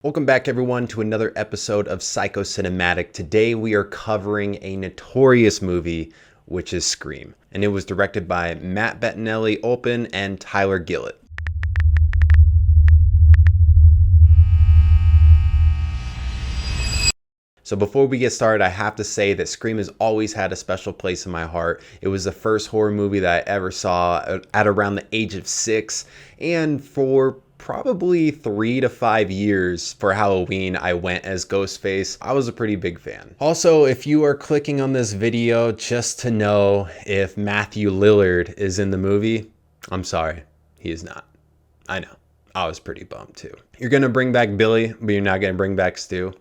Welcome back, everyone, to another episode of Psycho Cinematic. Today we are covering a notorious movie, which is Scream. And it was directed by Matt Bettinelli-Olpin and Tyler Gillett. So before we get started, I have to say that Scream has always had a special place in my heart. It was the first horror movie that I ever saw at around the age of 6, and for probably 3 to 5 years for Halloween, I went as Ghostface. I was a pretty big fan. Also, if you are clicking on this video just to know if Matthew Willard is in the movie, I'm sorry, he is not. I know, I was pretty bummed too. You're gonna bring back Billy, but you're not gonna bring back Stu.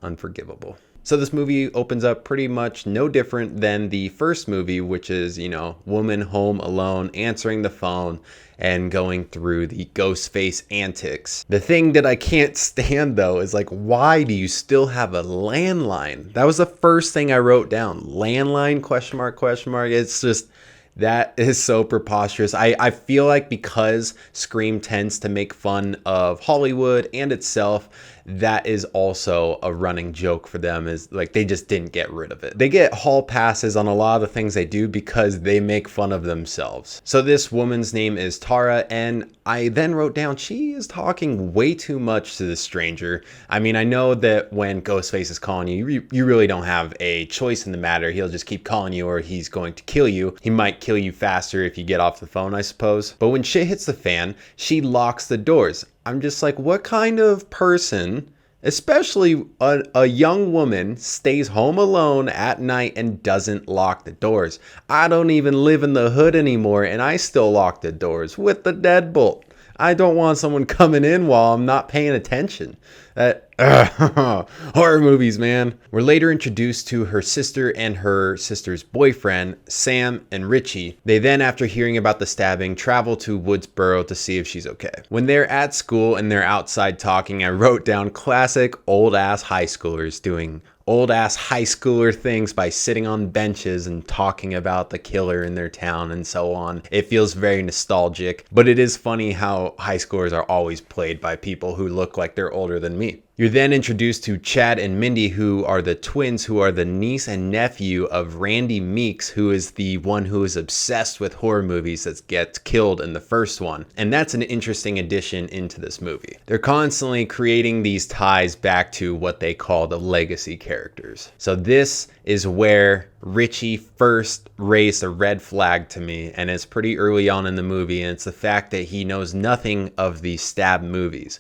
Unforgivable. So this movie opens up pretty much no different than the first movie, which is, woman home alone, answering the phone and going through the Ghostface antics. The thing that I can't stand though is why do you still have a landline? That was the first thing I wrote down. Landline, question mark, question mark. It's just, that is so preposterous. I feel like because Scream tends to make fun of Hollywood and itself, that is also a running joke for them, is they just didn't get rid of it. They get hall passes on a lot of the things they do because they make fun of themselves. So this woman's name is Tara, and I then wrote down she is talking way too much to this stranger. I mean, I know that when Ghostface is calling you, you really don't have a choice in the matter. He'll just keep calling you or he's going to kill you. He might kill you faster if you get off the phone, I suppose. But when shit hits the fan, she locks the doors. I'm just like, what kind of person, especially a young woman, stays home alone at night and doesn't lock the doors? I don't even live in the hood anymore, and I still lock the doors with the deadbolt. I don't want someone coming in while I'm not paying attention. Horror movies, man. We're later introduced to her sister and her sister's boyfriend, Sam and Richie. They then, after hearing about the stabbing, travel to Woodsboro to see if she's okay. When they're at school and they're outside talking, I wrote down classic old-ass high schoolers doing old-ass high schooler things by sitting on benches and talking about the killer in their town and so on. It feels very nostalgic, but it is funny how high schoolers are always played by people who look like they're older than me. You're then introduced to Chad and Mindy, who are the twins, who are the niece and nephew of Randy Meeks, who is the one who is obsessed with horror movies that gets killed in the first one. And that's an interesting addition into this movie. They're constantly creating these ties back to what they call the legacy characters. So this is where Richie first raised a red flag to me, and it's pretty early on in the movie, and it's the fact that he knows nothing of the stab movies.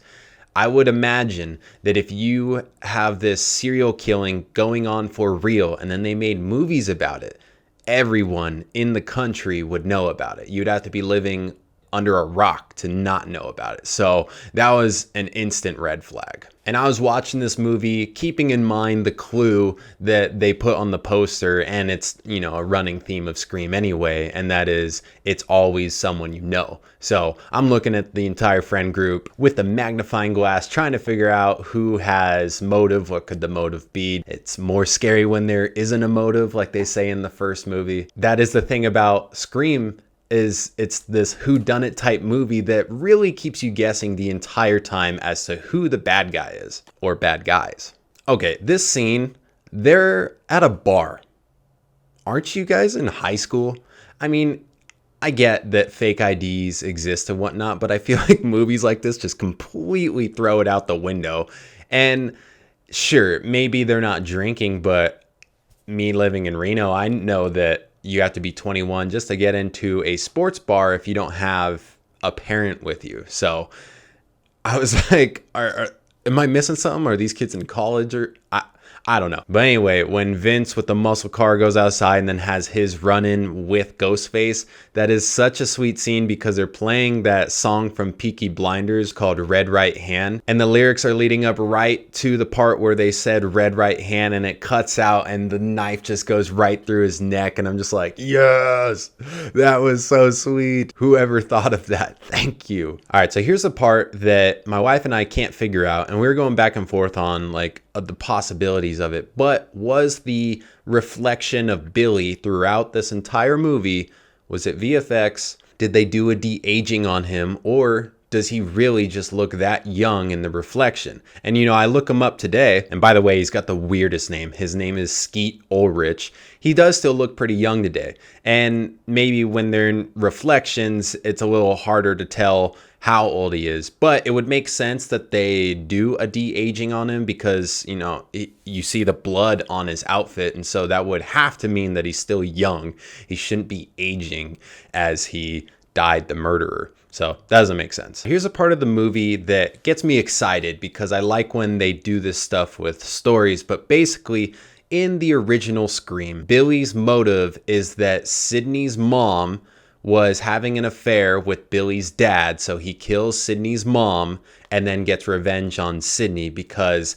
I would imagine that if you have this serial killing going on for real and then they made movies about it, everyone in the country would know about it. You'd have to be living under a rock to not know about it. So that was an instant red flag. And I was watching this movie keeping in mind the clue that they put on the poster, and it's, a running theme of Scream anyway, and that is, it's always someone you know. So I'm looking at the entire friend group with a magnifying glass, trying to figure out who has motive, what could the motive be. It's more scary when there isn't a motive, like they say in the first movie. That is the thing about Scream, is it's this whodunit type movie that really keeps you guessing the entire time as to who the bad guy is, or bad guys. Okay, this scene, they're at a bar. Aren't you guys in high school? I mean, I get that fake IDs exist and whatnot, but I feel like movies like this just completely throw it out the window. And sure, maybe they're not drinking, but me living in Reno, I know that you have to be 21 just to get into a sports bar if you don't have a parent with you. So I was like, am I missing something? Are these kids in college? Or I don't know. But anyway, when Vince with the muscle car goes outside and then has his run-in with Ghostface, that is such a sweet scene because they're playing that song from Peaky Blinders called Red Right Hand. And the lyrics are leading up right to the part where they said Red Right Hand, and it cuts out and the knife just goes right through his neck. And I'm just like, yes, that was so sweet. Whoever thought of that? Thank you. All right, so here's the part that my wife and I can't figure out. And we were going back and forth on the possibilities of it, but was the reflection of Billy throughout this entire movie, was it VFX? Did they do a de-aging on him, or does he really just look that young in the reflection? And I look him up today, and by the way, he's got the weirdest name. His name is Skeet Ulrich. He does still look pretty young today. And maybe when they're in reflections, it's a little harder to tell how old he is, but it would make sense that they do a de-aging on him because, you see the blood on his outfit. And so that would have to mean that he's still young. He shouldn't be aging as he died the murderer. So that doesn't make sense. Here's a part of the movie that gets me excited because I like when they do this stuff with stories, but basically in the original Scream, Billy's motive is that Sidney's mom was having an affair with Billy's dad, so he kills Sidney's mom and then gets revenge on Sidney because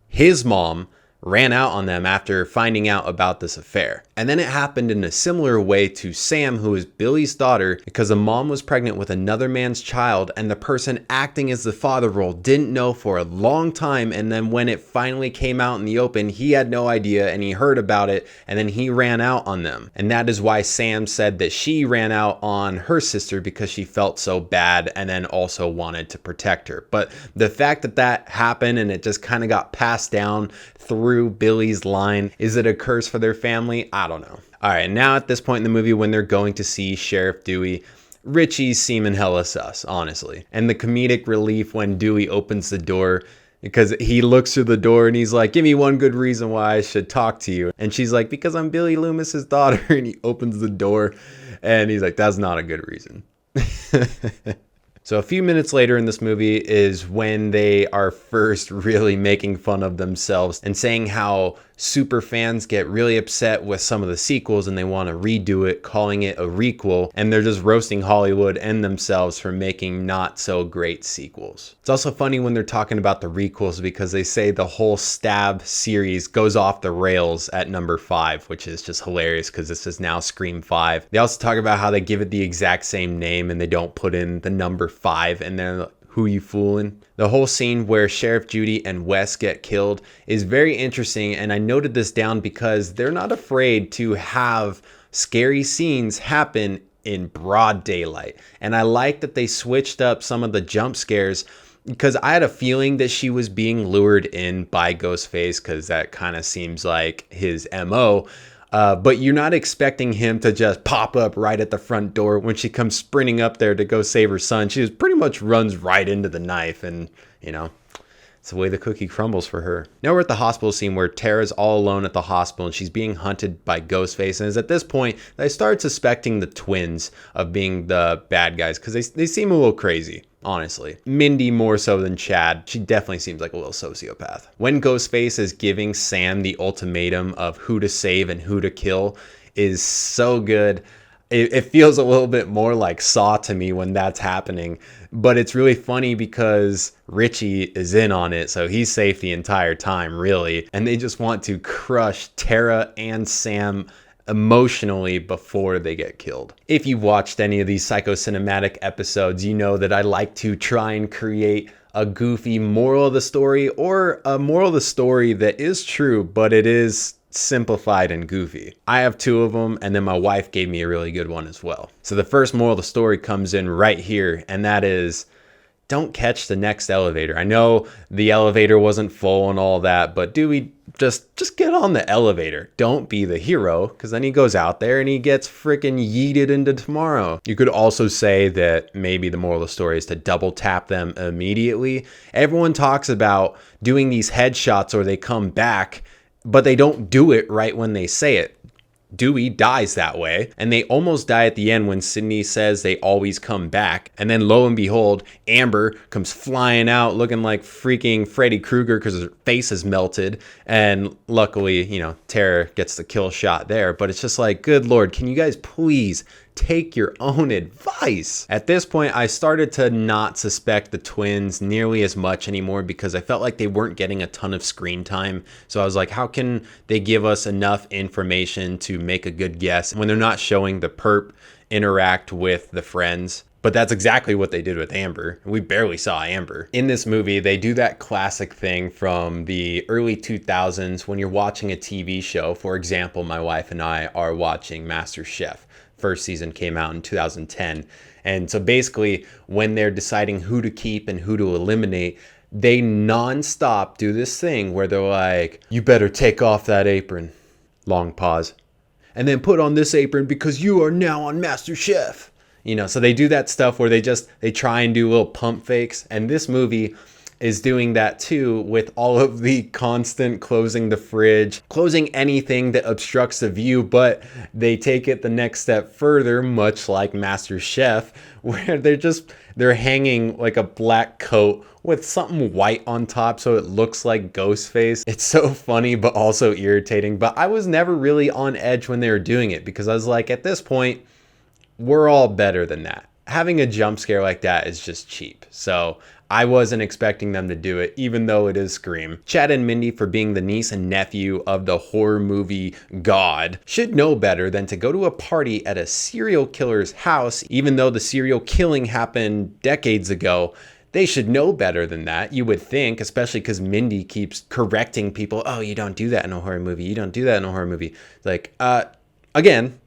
his mom ran out on them after finding out about this affair. And then it happened in a similar way to Sam, who is Billy's daughter, because the mom was pregnant with another man's child and the person acting as the father role didn't know for a long time. And then when it finally came out in the open, he had no idea and he heard about it and then he ran out on them. And that is why Sam said that she ran out on her sister because she felt so bad and then also wanted to protect her. But the fact that that happened and it just kind of got passed down through Billy's line, is it a curse for their family? I don't know. All right, now at this point in the movie when they're going to see Sheriff Dewey, Richie's seeming hella sus, honestly. And the comedic relief when Dewey opens the door, because he looks through the door and he's like, give me one good reason why I should talk to you. And she's like, because I'm Billy Loomis's daughter. And he opens the door and he's like, that's not a good reason. So a few minutes later in this movie is when they are first really making fun of themselves and saying how super fans get really upset with some of the sequels and they want to redo it, calling it a requel, and they're just roasting Hollywood and themselves for making not so great sequels. It's also funny when they're talking about the requels because they say the whole Stab series goes off the rails at number 5, which is just hilarious because this is now Scream 5. They also talk about how they give it the exact same name and they don't put in the number 5 and they're who you fooling? The whole scene where Sheriff Judy and Wes get killed is very interesting, and I noted this down because they're not afraid to have scary scenes happen in broad daylight. And I like that they switched up some of the jump scares because I had a feeling that she was being lured in by Ghostface because that kind of seems like his MO. But you're not expecting him to just pop up right at the front door when she comes sprinting up there to go save her son. She just pretty much runs right into the knife and, it's the way the cookie crumbles for her. Now we're at the hospital scene where Tara's all alone at the hospital and she's being hunted by Ghostface. And it's at this point that I started suspecting the twins of being the bad guys because they seem a little crazy. Honestly, Mindy more so than Chad. She definitely seems like a little sociopath. When Ghostface is giving Sam the ultimatum of who to save and who to kill is so good. It feels a little bit more like Saw to me when that's happening, but it's really funny because Richie is in on it, so he's safe the entire time, really. And they just want to crush Tara and Sam emotionally before they get killed. If you've watched any of these psychocinematic episodes, you know that I like to try and create a goofy moral of the story or a moral of the story that is true, but it is simplified and goofy. I have 2 of them, and then my wife gave me a really good one as well. So the first moral of the story comes in right here, and that is, don't catch the next elevator. I know the elevator wasn't full and all that, but Dewey, just get on the elevator. Don't be the hero, because then he goes out there and he gets freaking yeeted into tomorrow. You could also say that maybe the moral of the story is to double tap them immediately. Everyone talks about doing these headshots or they come back, but they don't do it right when they say it. Dewey dies that way, and they almost die at the end when Sidney says they always come back. And then lo and behold, Amber comes flying out looking like freaking Freddy Krueger because her face is melted. And luckily, Tara gets the kill shot there. But it's just like, good Lord, can you guys please take your own advice? At this point, I started to not suspect the twins nearly as much anymore because I felt like they weren't getting a ton of screen time. So I was like, how can they give us enough information to make a good guess when they're not showing the perp interact with the friends? But that's exactly what they did with Amber. We barely saw Amber. In this movie, they do that classic thing from the early 2000s when you're watching a TV show. For example, my wife and I are watching MasterChef. First season came out in 2010. And so basically, when they're deciding who to keep and who to eliminate, they nonstop do this thing where they're like, you better take off that apron. Long pause. And then put on this apron because you are now on Master Chef. So they do that stuff where they try and do little pump fakes. And this movie is doing that too, with all of the constant closing the fridge, closing anything that obstructs the view, but they take it the next step further, much like Master Chef, where they're hanging like a black coat with something white on top so it looks like Ghostface. It's so funny but also irritating, but I was never really on edge when they were doing it because I was like, at this point, we're all better than that. Having a jump scare like that is just cheap. So I wasn't expecting them to do it, even though it is Scream. Chad and Mindy, for being the niece and nephew of the horror movie god, should know better than to go to a party at a serial killer's house, even though the serial killing happened decades ago. They should know better than that, you would think, especially because Mindy keeps correcting people. Oh, you don't do that in a horror movie. You don't do that in a horror movie. Like, again,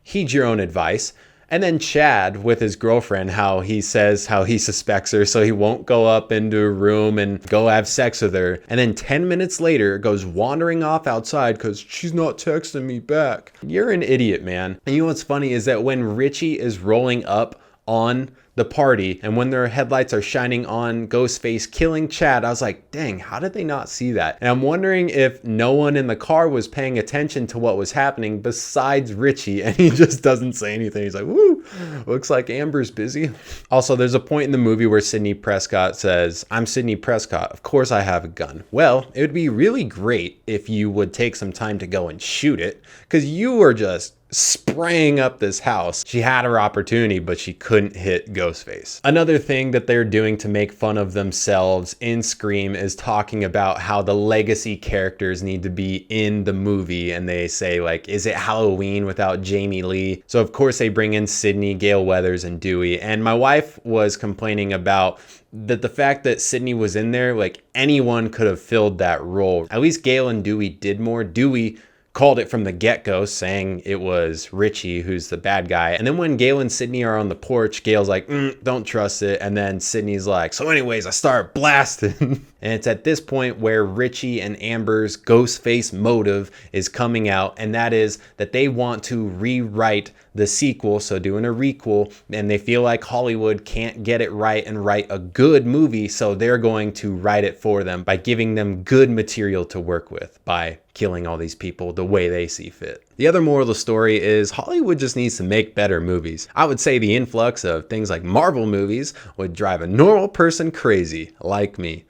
heed your own advice. And then Chad with his girlfriend, how he says how he suspects her so he won't go up into a room and go have sex with her. And then 10 minutes later goes wandering off outside because she's not texting me back. You're an idiot, man. And you know what's funny is that when Richie is rolling up on the party and when their headlights are shining on Ghostface killing Chad, I was like, dang, how did they not see that? And I'm wondering if no one in the car was paying attention to what was happening besides Richie, and he just doesn't say anything. He's like, woo, looks like Amber's busy. Also, there's a point in the movie where Sidney Prescott says, I'm Sidney Prescott, of course I have a gun. Well, it would be really great if you would take some time to go and shoot it, because you were just spraying up this house. She had her opportunity, but she couldn't hit Ghostface. Another thing that they're doing to make fun of themselves in Scream is talking about how the legacy characters need to be in the movie. And they say, like, is it Halloween without Jamie Lee? So of course they bring in Sydney, Gale Weathers, and Dewey. And my wife was complaining about that the fact that Sydney was in there, like anyone could have filled that role. At least Gale and Dewey did more. Dewey called it from the get-go, saying it was Richie who's the bad guy. And then when Gale and Sydney are on the porch, Gale's like, don't trust it. And then Sydney's like, so anyways, I start blasting. And it's at this point where Richie and Amber's Ghostface motive is coming out. And that is that they want to rewrite the sequel, so doing a requel, and they feel like Hollywood can't get it right and write a good movie, so they're going to write it for them by giving them good material to work with, by killing all these people the way they see fit. The other moral of the story is Hollywood just needs to make better movies. I would say the influx of things like Marvel movies would drive a normal person crazy, like me.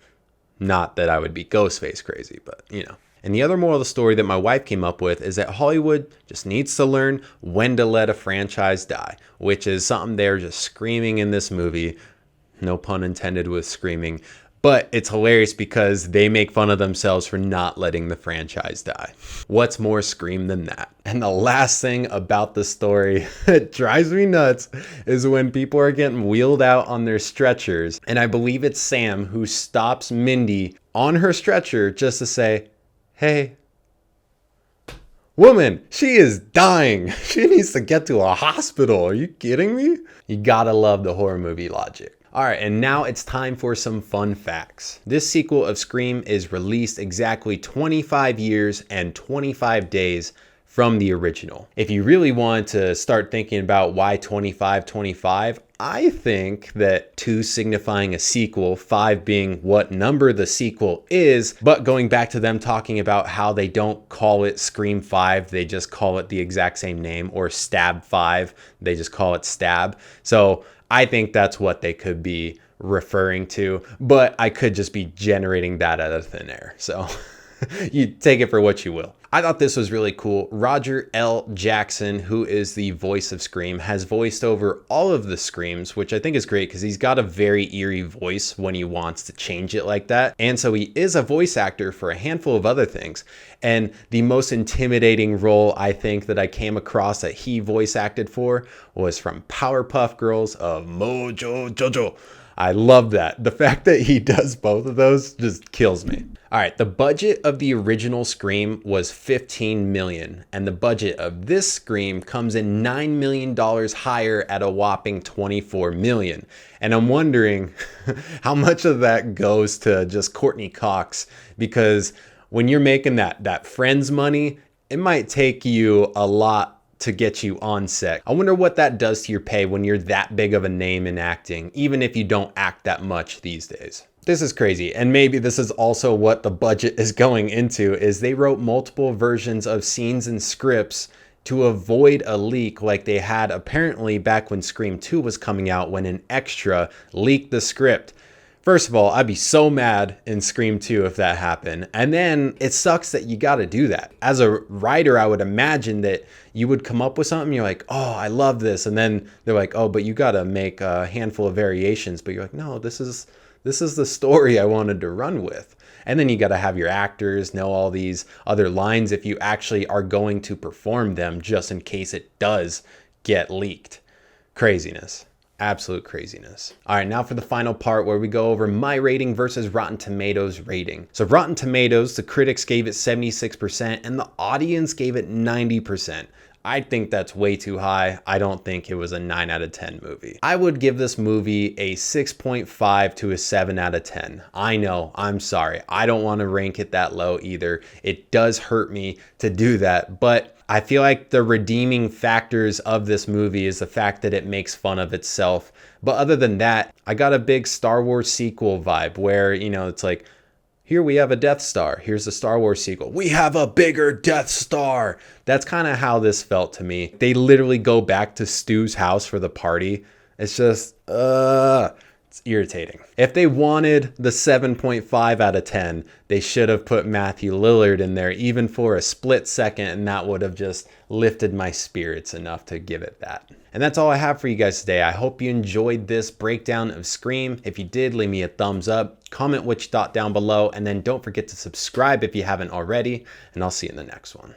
Not that I would be Ghostface crazy, but you know. And the other moral of the story that my wife came up with is that Hollywood just needs to learn when to let a franchise die, which is something they're just screaming in this movie. No pun intended with screaming. But it's hilarious because they make fun of themselves for not letting the franchise die. What's more Scream than that? And the last thing about the story that drives me nuts is when people are getting wheeled out on their stretchers. And I believe it's Sam who stops Mindy on her stretcher just to say, hey, woman, she is dying. She needs to get to a hospital. Are you kidding me? You gotta love the horror movie logic. All right, and now it's time for some fun facts. This sequel of Scream is released exactly 25 years and 25 days from the original. If you really want to start thinking about why 25-25, I think that 2 signifying a sequel, 5 being what number the sequel is, but going back to them talking about how they don't call it Scream 5, they just call it the exact same name, or Stab 5, they just call it Stab. So I think that's what they could be referring to, but I could just be generating that out of thin air. So you take it for what you will. I thought this was really cool. Roger L. Jackson, who is the voice of Scream, has voiced over all of the Screams, which I think is great because he's got a very eerie voice when he wants to change it like that. And so he is a voice actor for a handful of other things. And the most intimidating role I think that I came across that he voice acted for was from Powerpuff Girls of Mojo Jojo. I love that. The fact that he does both of those just kills me. All right, the budget of the original Scream was $15 million, and the budget of this Scream comes in $9 million higher at a whopping $24 million. And I'm wondering how much of that goes to just Courtney Cox, because when you're making that Friends money, it might take you a lot to get you on set. I wonder what that does to your pay when you're that big of a name in acting, even if you don't act that much these days. This is crazy. And maybe this is also what the budget is going into, is they wrote multiple versions of scenes and scripts to avoid a leak like they had apparently back when Scream 2 was coming out, when an extra leaked the script. First of all, I'd be so mad in Scream 2 if that happened. And then it sucks that you got to do that. As a writer, I would imagine that you would come up with something, you're like, oh, I love this. And then they're like, oh, but you got to make a handful of variations. But you're like, no, this is the story I wanted to run with. And then you got to have your actors know all these other lines if you actually are going to perform them, just in case it does get leaked. Craziness. Absolute craziness. All right, now for the final part where we go over my rating versus Rotten Tomatoes rating. So Rotten Tomatoes, the critics gave it 76% and the audience gave it 90%. I think that's way too high. I don't think it was a 9 out of 10 movie. I would give this movie a 6.5 to a 7 out of 10. I know, I'm sorry. I don't want to rank it that low either. It does hurt me to do that, but I feel like the redeeming factors of this movie is the fact that it makes fun of itself. But other than that, I got a big Star Wars sequel vibe where, it's like, here we have a Death Star. Here's the Star Wars sequel. We have a bigger Death Star. That's kind of how this felt to me. They literally go back to Stu's house for the party. It's just, it's irritating. If they wanted the 7.5 out of 10, they should have put Matthew Willard in there even for a split second, and that would have just lifted my spirits enough to give it that. And that's all I have for you guys today. I hope you enjoyed this breakdown of Scream. If you did, leave me a thumbs up, comment what you thought down below, and then don't forget to subscribe if you haven't already, and I'll see you in the next one.